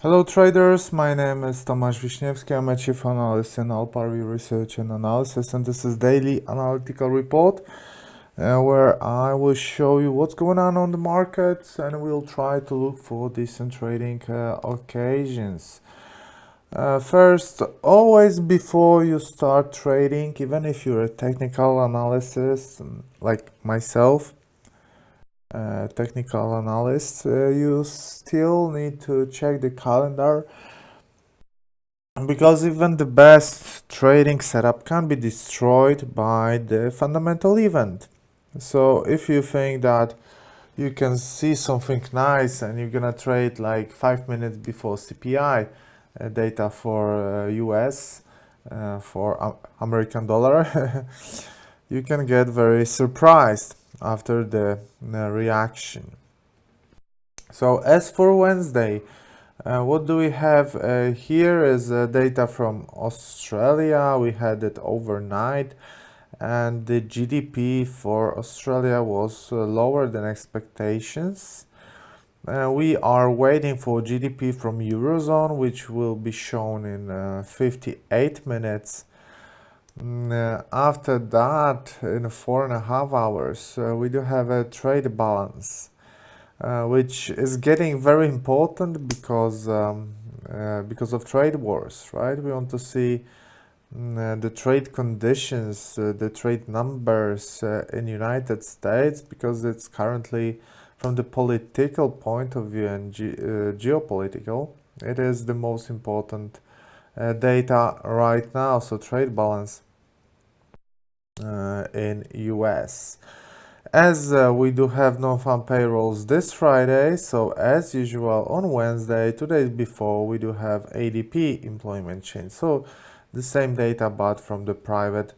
Hello traders, my name is Tomasz Wiśniewski. I'm a chief analyst in Alpari Research and Analysis, and this is daily analytical report where I will show you what's going on the markets, and we'll try to look for decent trading occasions. First, always before you start trading, even if you're a technical analyst like myself, technical analyst, you still need to check the calendar, because even the best trading setup can be destroyed by the fundamental event. So if you think that you can see something nice and you're gonna trade like 5 minutes before CPI data for US, for American dollar, you can get very surprised after the reaction. So as for Wednesday, what do we have here is data from Australia. We had it overnight, and the GDP for Australia was lower than expectations. We are waiting for GDP from Eurozone, which will be shown in 58 minutes. After that, in 4.5 hours, we do have a trade balance, which is getting very important because of trade wars, right? We want to see the trade conditions, the trade numbers in United States, because it's currently, from the political point of view and geopolitical, it is the most important data right now. So trade balance in US. As we do have non-farm payrolls this Friday, so as usual on Wednesday, 2 days before, we do have ADP employment change. So the same data but from the private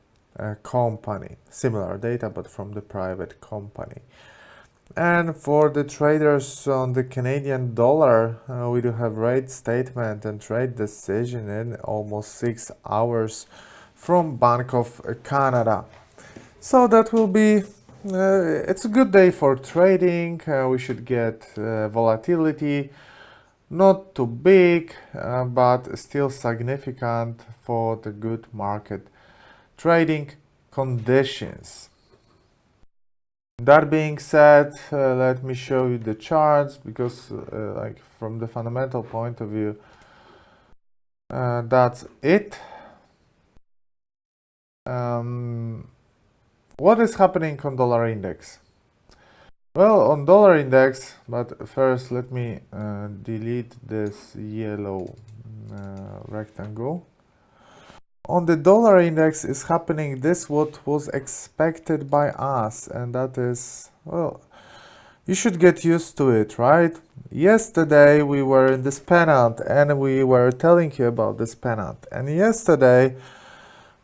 company. Similar data but from the private company. And for the traders on the Canadian dollar, we do have rate statement and trade decision in almost 6 hours from Bank of Canada. So that will be it's a good day for trading. We should get volatility, not too big, but still significant for the good market trading conditions. That being said, let me show you the charts, because like from the fundamental point of view, that's it. What is happening on dollar index? Well, on dollar index, but first let me delete this yellow rectangle. On the dollar index is happening this what was expected by us, and that is, well, you should get used to it, right? Yesterday we were in this pennant and we were telling you about this pennant, and yesterday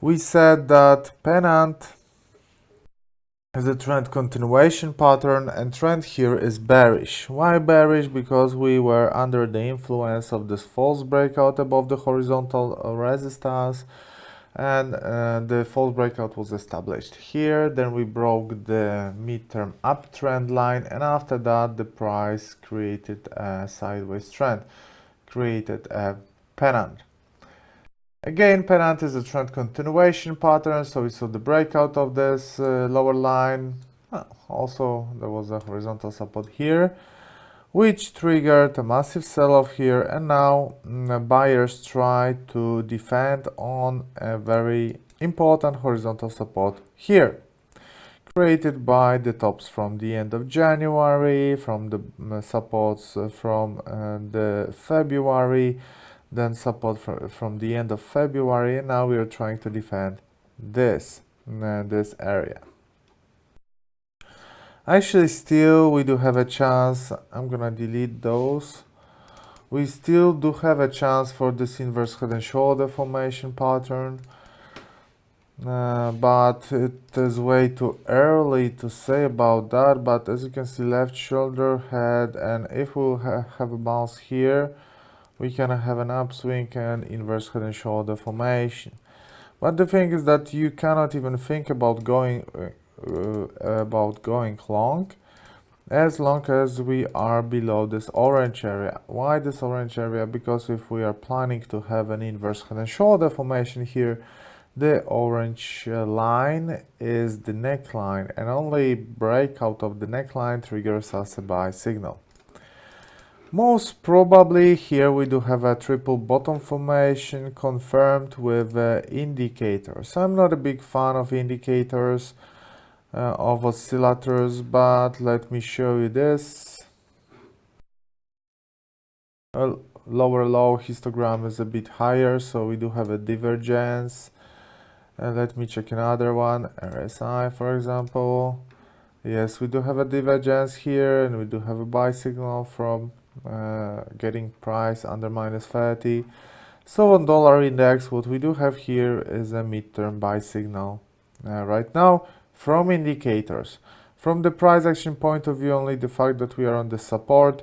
we said that pennant is a trend continuation pattern, and trend here is bearish. Why bearish? Because we were under the influence of this false breakout above the horizontal resistance, and the false breakout was established here. Then we broke the midterm uptrend line, and after that the price created a sideways trend, created a pennant. Again, pennant is a trend continuation pattern, so we saw the breakout of this lower line. Also, there was a horizontal support here, which triggered a massive sell-off here, and now buyers try to defend on a very important horizontal support here, created by the tops from the end of January, from the supports from the February, then support from the end of February, and now we are trying to defend this area. Actually, still we do have a chance. I'm gonna delete those. We still do have a chance for this inverse head and shoulder formation pattern, but it is way too early to say about that. But as you can see, left shoulder head, and if we have a bounce here, we can have an upswing and inverse head and shoulder formation. But the thing is that you cannot even think about going long as long as we are below this orange area. Why this orange area? Because if we are planning to have an inverse head and shoulder formation here, the orange line is the neckline, and only breakout of the neckline triggers us a buy signal. Most probably here we do have a triple bottom formation confirmed with indicators. I'm not a big fan of indicators of oscillators, but let me show you this. Lower low histogram is a bit higher, so we do have a divergence. Let me check another one, RSI for example. Yes, we do have a divergence here, and we do have a buy signal from getting price under -30. So on dollar index, what we do have here is a midterm buy signal right now from indicators. From the price action point of view, only the fact that we are on the support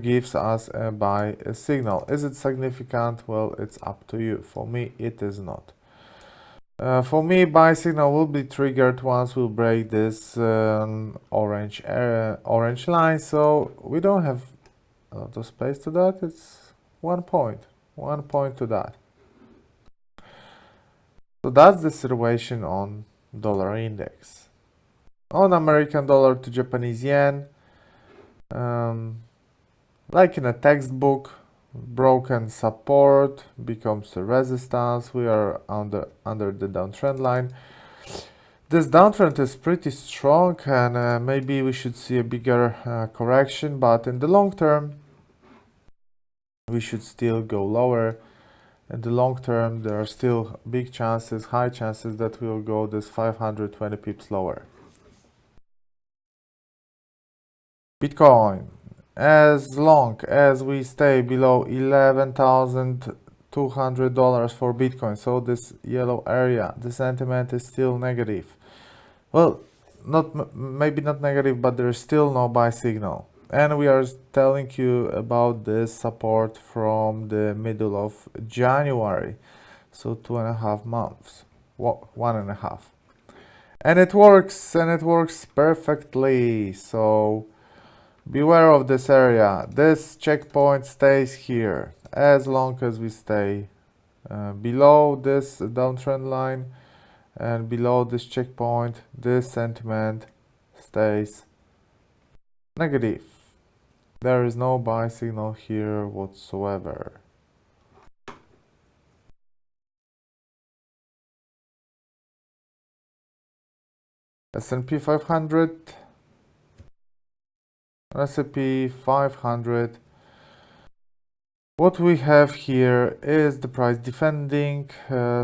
gives us a buy signal. Is it significant? Well, it's up to you. For me, it is not. For me, buy signal will be triggered once we break this orange line. So we don't have a lot of space to that. It's 1 point to that. So that's the situation on dollar index. On American dollar to Japanese yen, like in a textbook, broken support becomes a resistance. We are under the downtrend line. This downtrend is pretty strong, and maybe we should see a bigger correction, but in the long term we should still go lower. In the long term, there are still big chances, high chances that we will go this 520 pips lower. Bitcoin, as long as we stay below $11,200 for Bitcoin, so this yellow area, the sentiment is still negative. Well, maybe not negative, but there is still no buy signal. And we are telling you about this support from the middle of January, so 2.5 months, 1.5. And it works perfectly. So beware of this area. This checkpoint stays here as long as we stay below this downtrend line and below this checkpoint. This sentiment stays negative. There is no buy signal here whatsoever. S&P 500. S&P 500. What we have here is the price defending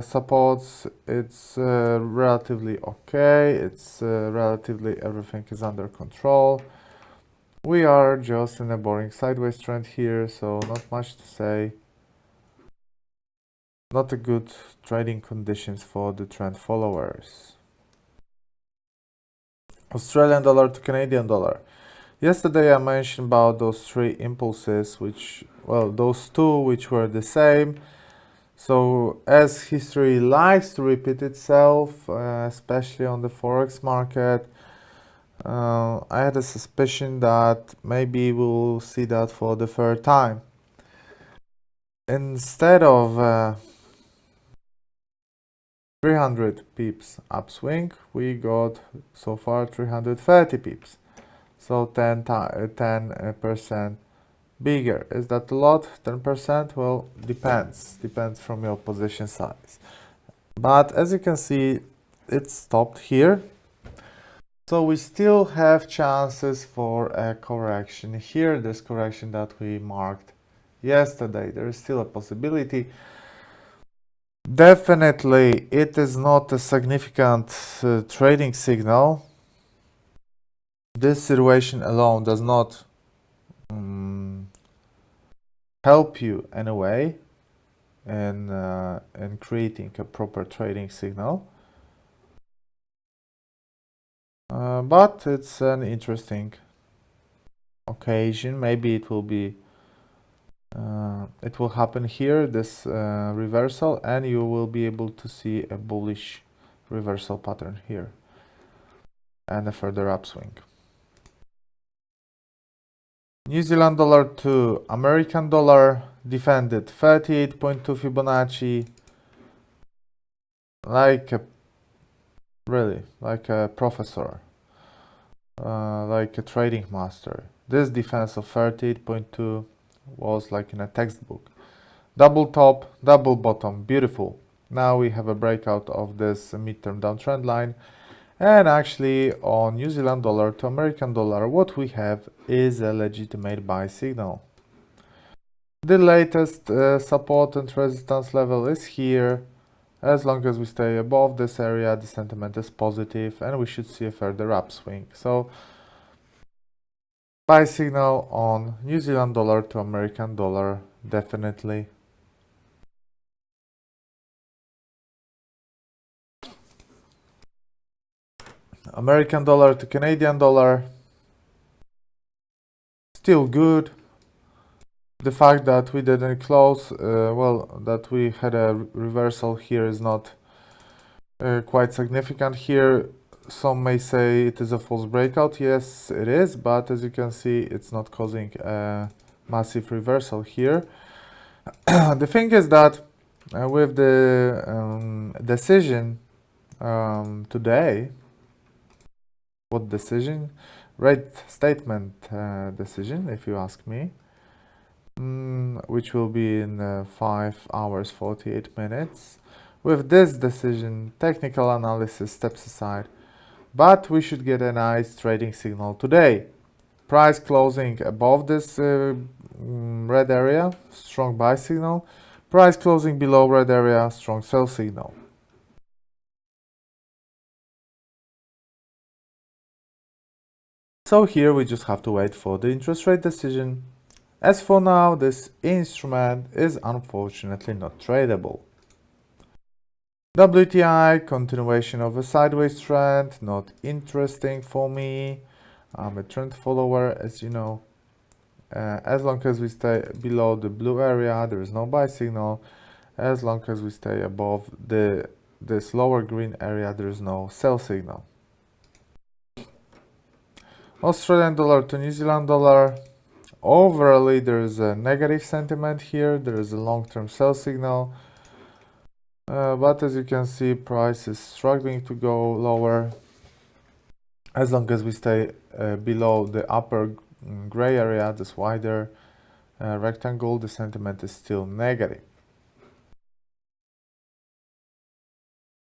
supports. It's relatively okay. It's relatively everything is under control. We are just in a boring sideways trend here, so not much to say. Not a good trading conditions for the trend followers. Australian dollar to Canadian dollar. Yesterday I mentioned about those three impulses, those two which were the same. So as history likes to repeat itself, especially on the forex market, I had a suspicion that maybe we'll see that for the third time. Instead of 300 pips upswing, we got so far 330 pips. So 10% bigger. Is that a lot? 10%? Well, depends from your position size. But as you can see, it stopped here. So we still have chances for a correction here. This correction that we marked yesterday, there is still a possibility. Definitely, it is not a significant trading signal. This situation alone does not help you in a way in creating a proper trading signal. But it's an interesting occasion. Maybe it will be it will happen here, this reversal, and you will be able to see a bullish reversal pattern here and a further upswing. New Zealand dollar to American dollar defended 38.2 Fibonacci, like a really like a professor, like a trading master. This defense of 38.2 was like in a textbook. Double top, double bottom, beautiful. Now we have a breakout of this midterm downtrend line. And actually on New Zealand dollar to American dollar, what we have is a legitimate buy signal. The latest support and resistance level is here. As long as we stay above this area, the sentiment is positive and we should see a further upswing. So buy signal on New Zealand dollar to American dollar, definitely. American dollar to Canadian dollar, still good. The fact that we didn't close, that we had a reversal here is not quite significant here. Some may say it is a false breakout. Yes, it is, but as you can see, it's not causing a massive reversal here. The thing is that with the decision today, what decision? Rate statement decision, if you ask me. Which will be in 5 hours 48 minutes. With this decision, technical analysis steps aside, but we should get a nice trading signal today. Price closing above this red area, strong buy signal. Price closing below red area, strong sell signal. So here we just have to wait for the interest rate decision. As for now, this instrument is unfortunately not tradable. WTI, continuation of a sideways trend, not interesting for me. I'm a trend follower, as you know. As long as we stay below the blue area, there is no buy signal. As long as we stay above this lower green area, there is no sell signal. Australian dollar to New Zealand dollar. Overall, there is a negative sentiment here. There is a long-term sell signal. But as you can see, price is struggling to go lower. As long as we stay below the upper gray area, this wider rectangle, the sentiment is still negative.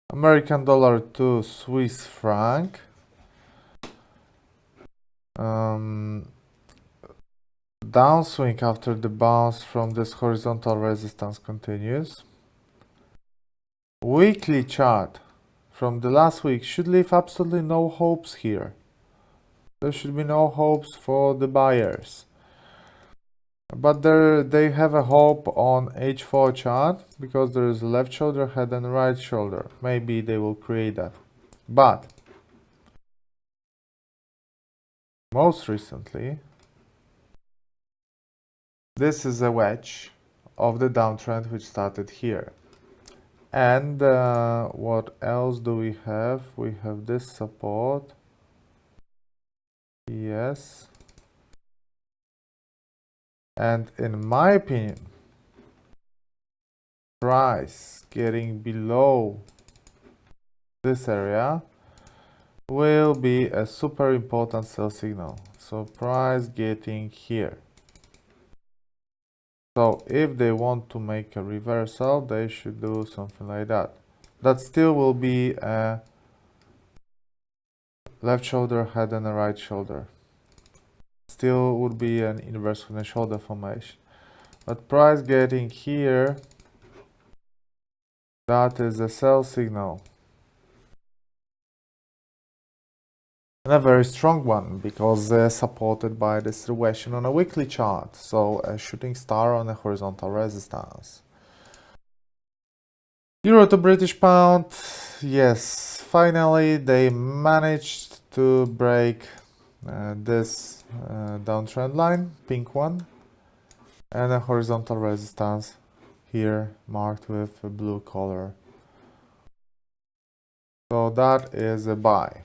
American dollar to Swiss franc. Downswing after the bounce from this horizontal resistance continues. Weekly chart from the last week should leave absolutely no hopes here. There should be no hopes for the buyers. But they have a hope on H4 chart because there is a left shoulder head and right shoulder. Maybe they will create that. But most recently, this is a wedge of the downtrend which started here. And what else do we have? We have this support. Yes. And in my opinion, price getting below this area will be a super important sell signal. So price getting here. So if they want to make a reversal, they should do something like that. That still will be a left shoulder head and a right shoulder. Still would be an inverse head and shoulder formation. But price getting here, that is a sell signal. And a very strong one because supported by this regression on a weekly chart. So a shooting star on a horizontal resistance. Euro to British pound. Yes, finally they managed to break this downtrend line, pink one, and a horizontal resistance here marked with a blue color. So that is a buy.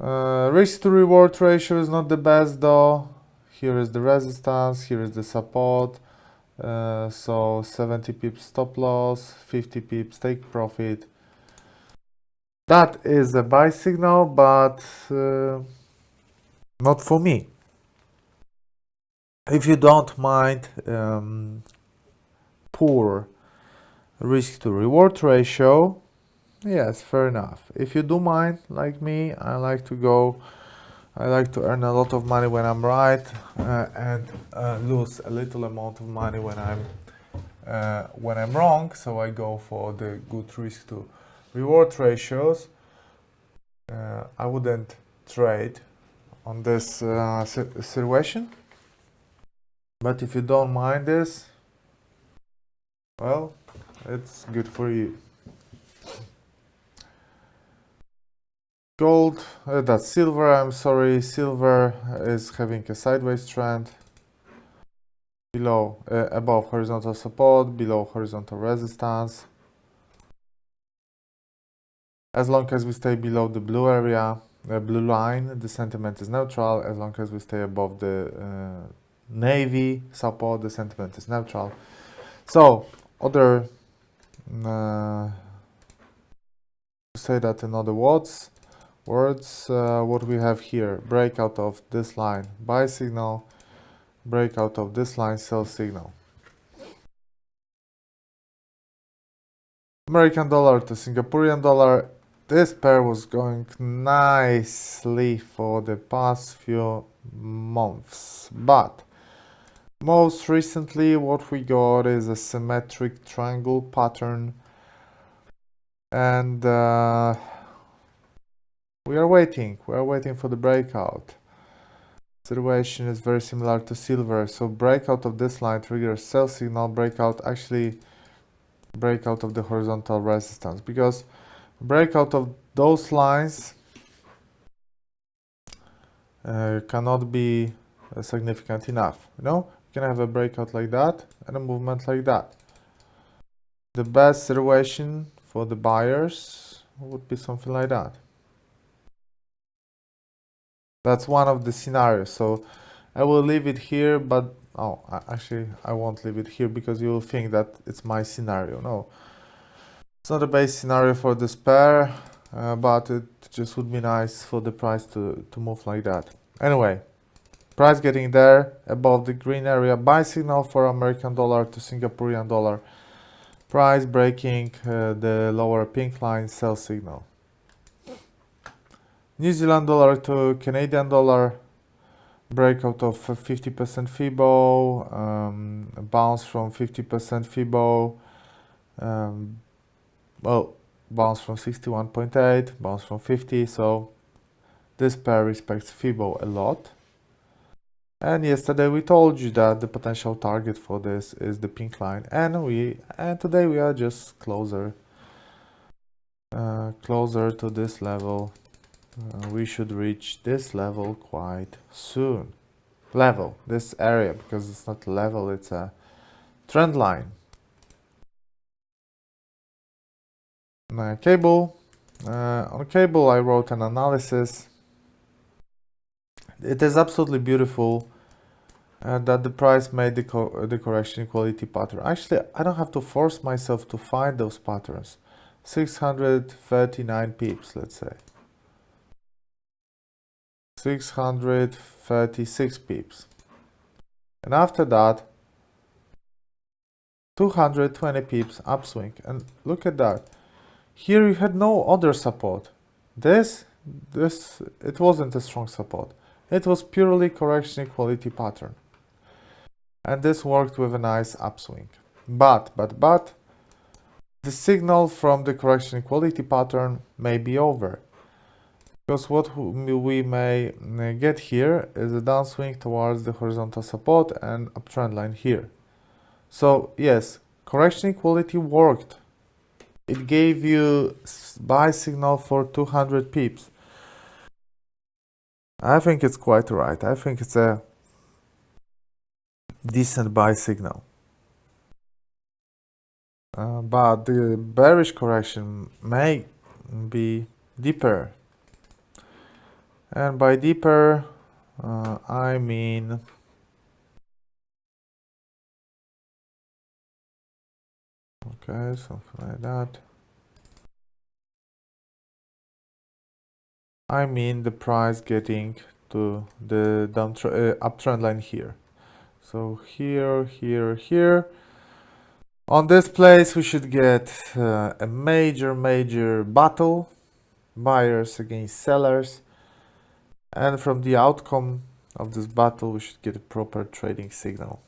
Risk to reward ratio is not the best though. Here is the resistance, here is the support. So 70 pips stop loss, 50 pips take profit. That is a buy signal, but not for me. If you don't mind poor risk to reward ratio, yes, fair enough. If you do mind, like me, I like to earn a lot of money when I'm right, and lose a little amount of money when I'm wrong. So I go for the good risk to reward ratios. I wouldn't trade on this situation, but if you don't mind this, well, it's good for you. Gold, that's silver, I'm sorry, silver is having a sideways trend, below, above horizontal support, below horizontal resistance. As long as we stay below the blue area, blue line, the sentiment is neutral. As long as we stay above the navy support, the sentiment is neutral. So, other, say that in other words, what we have here, breakout of this line, buy signal, breakout of this line, sell signal. American dollar to Singaporean dollar, this pair was going nicely for the past few months, but most recently what we got is a symmetric triangle pattern, and we are waiting for the breakout. Situation is very similar to silver, so breakout of this line triggers sell signal, breakout of the horizontal resistance, because breakout of those lines cannot be significant enough. You can have a breakout like that and a movement like that. The best situation for the buyers would be something like that. That's one of the scenarios. So I will leave it here, but actually I won't leave it here because you will think that it's my scenario. No, it's not a base scenario for this pair, but it just would be nice for the price to move like that. Anyway, price getting there above the green area, buy signal for American dollar to Singaporean dollar, price breaking the lower pink line, sell signal. New Zealand dollar to Canadian dollar, breakout of 50% FIBO, bounce from 50% FIBO, bounce from 61.8, bounce from 50, so this pair respects FIBO a lot. And yesterday we told you that the potential target for this is the pink line, and today we are just closer to this level. We should reach this level quite soon. This area, because it's not level, it's a trend line. Cable. On cable I wrote an analysis. It is absolutely beautiful that the price made the correction equality pattern. Actually, I don't have to force myself to find those patterns. 639 pips, let's say. 636 pips. And after that, 220 pips upswing. And look at that. Here you had no other support. It wasn't a strong support. It was purely correction equality pattern. And this worked with a nice upswing. But the signal from the correction equality pattern may be over. Because what we may get here is a downswing towards the horizontal support and uptrend line here. So yes, correction equality worked. It gave you buy signal for 200 pips. I think it's quite right. I think it's a decent buy signal. But the bearish correction may be deeper. And by deeper, I mean okay, something like that. I mean the price getting to the uptrend line here. So here, here, here. On this place, we should get a major battle, buyers against sellers. And from the outcome of this battle, we should get a proper trading signal.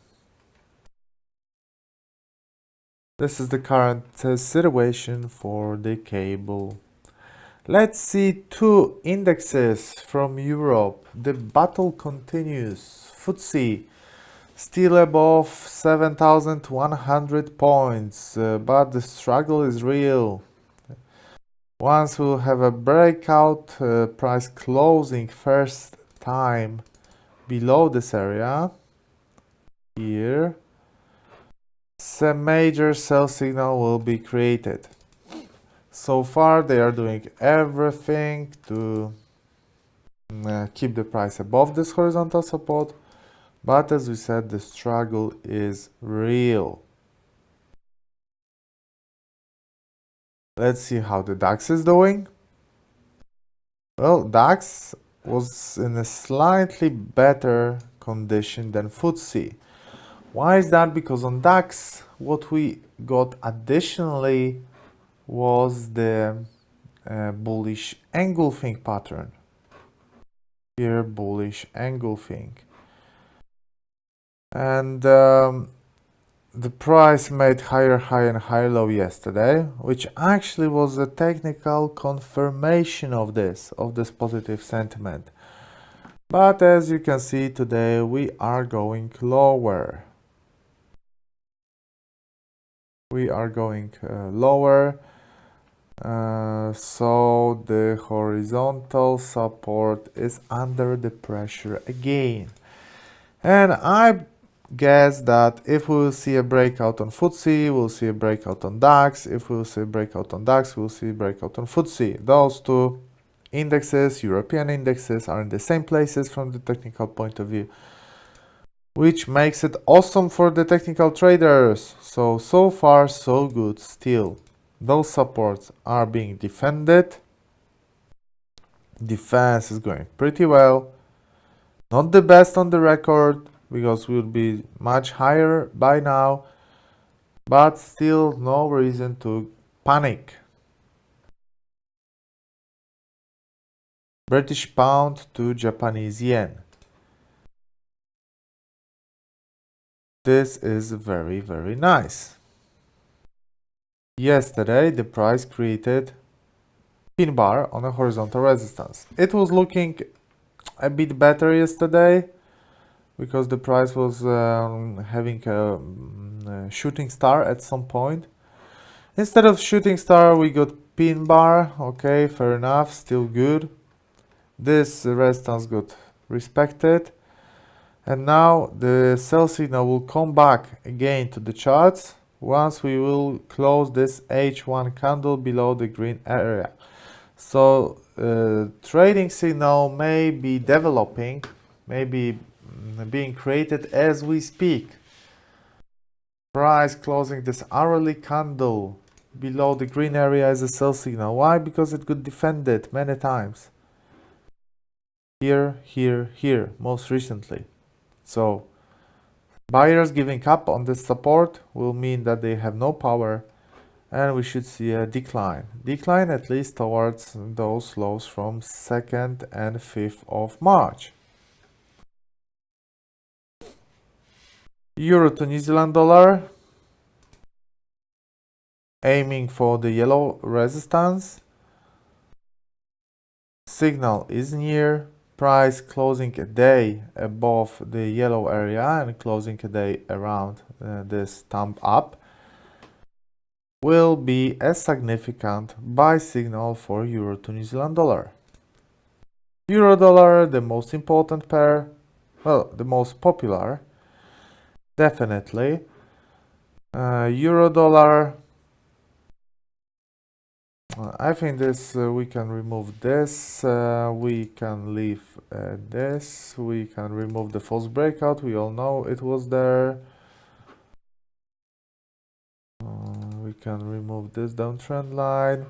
This is the current situation for the cable. Let's see two indexes from Europe. The battle continues. FTSE still above 7,100 points, but the struggle is real. Once we'll have a breakout price closing first time below this area, here, some major sell signal will be created. So far they are doing everything to keep the price above this horizontal support, but as we said, the struggle is real. Let's see how the DAX is doing. Well, DAX was in a slightly better condition than FTSE. Why is that? Because on DAX, what we got additionally was the bullish engulfing pattern. Here, bullish engulfing. And the price made higher high and higher low yesterday, which actually was a technical confirmation of this positive sentiment. But as you can see today, we are going lower. We are going lower. So the horizontal support is under the pressure again. And I guess that if we will see a breakout on FTSE, we'll see a breakout on DAX. If we will see a breakout on DAX, we'll see a breakout on FTSE. Those two indexes, European indexes, are in the same places from the technical point of view, which makes it awesome for the technical traders. So far, so good still. Those supports are being defended. Defense is going pretty well. Not the best on the record, because we'll be much higher by now, but still no reason to panic. British pound to Japanese yen. This is very, very nice. Yesterday, the price created pin bar on a horizontal resistance. It was looking a bit better yesterday because the price was having a shooting star at some point. Instead of shooting star, we got pin bar. Okay, fair enough, still good. This resistance got respected. And now the sell signal will come back again to the charts once we will close this H1 candle below the green area. So trading signal may be developing, maybe being created as we speak. Price closing this hourly candle below the green area is a sell signal. Why? Because it got defended many times. Here, here, here, most recently. So buyers giving up on this support will mean that they have no power, and we should see a decline. Decline at least towards those lows from 2nd and 5th of March. Euro to New Zealand dollar, aiming for the yellow resistance. Signal is near. Price closing a day above the yellow area and closing a day around this thumb up will be a significant buy signal for Euro to New Zealand dollar. Euro dollar, the most important pair, well, the most popular, definitely. Euro dollar, I think this we can remove this. We can leave this. We can remove the false breakout. We all know it was there. We can remove this downtrend line.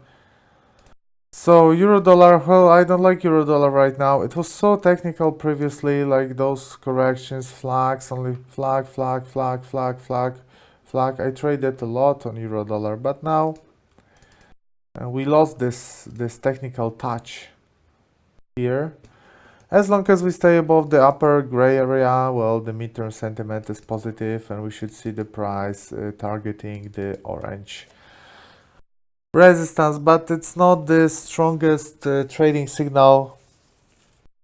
So euro dollar, well, I don't like euro dollar right now. It was so technical previously, like those corrections, flags, only flag, flag, flag, flag, flag, flag. I traded a lot on euro dollar, but now we lost this technical touch here. As long as we stay above the upper gray area, well, the midterm sentiment is positive, and we should see the price targeting the orange resistance, but it's not the strongest trading signal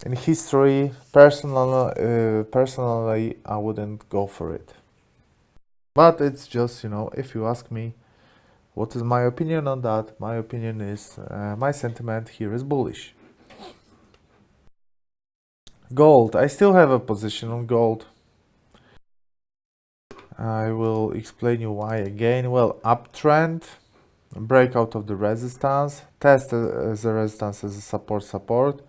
in history. Personally, I wouldn't go for it. But it's just, if you ask me, what is my opinion on that? My opinion is, my sentiment here is bullish. Gold. I still have a position on gold. I will explain you why again. Well, uptrend, breakout of the resistance, test as a resistance, as a support,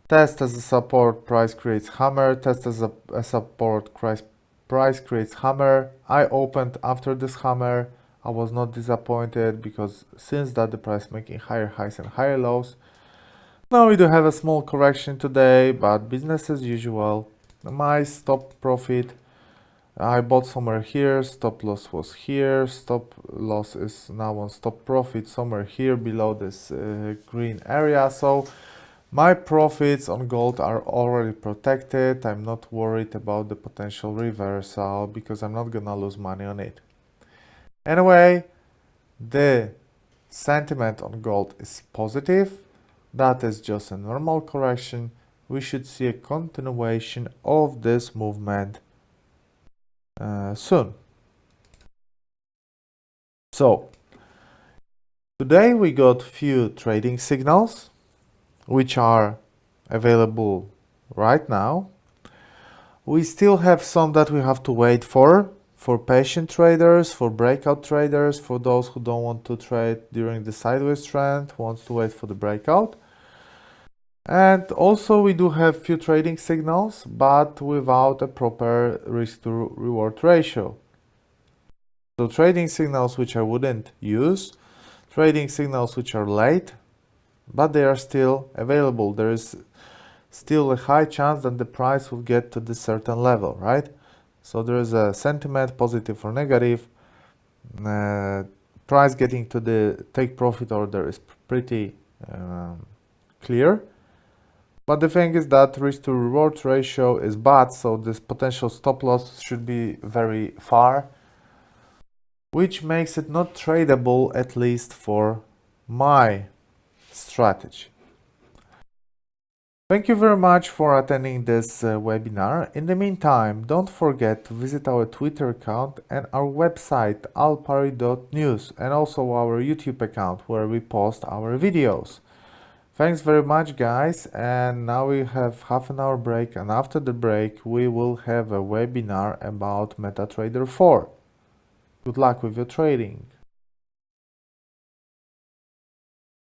test as a support, price creates hammer, test as a support, price creates hammer. I opened after this hammer. I was not disappointed because since that the price making higher highs and higher lows. Now we do have a small correction today, but business as usual. My stop profit, I bought somewhere here, stop loss was here, stop loss is now on stop profit somewhere here below this green area. So my profits on gold are already protected. I'm not worried about the potential reversal because I'm not gonna lose money on it. Anyway, the sentiment on gold is positive. That is just a normal correction. We should see a continuation of this movement soon. So today we got few trading signals which are available right now. We still have some that we have to wait for patient traders, for breakout traders, for those who don't want to trade during the sideways trend, wants to wait for the breakout. And also we do have few trading signals, but without a proper risk to reward ratio. So trading signals which I wouldn't use, trading signals which are late, but they are still available. There is still a high chance that the price will get to this certain level, right? So there is a sentiment, positive or negative. Price getting to the take profit order is pretty clear. But the thing is that risk to reward ratio is bad, so this potential stop loss should be very far, which makes it not tradable, at least for my strategy. Thank you very much for attending this webinar. In the meantime, don't forget to visit our Twitter account and our website alpari.news, and also our YouTube account where we post our videos. Thanks very much, guys, and now we have half an hour break, and after the break we will have a webinar about MetaTrader 4. Good luck with your trading.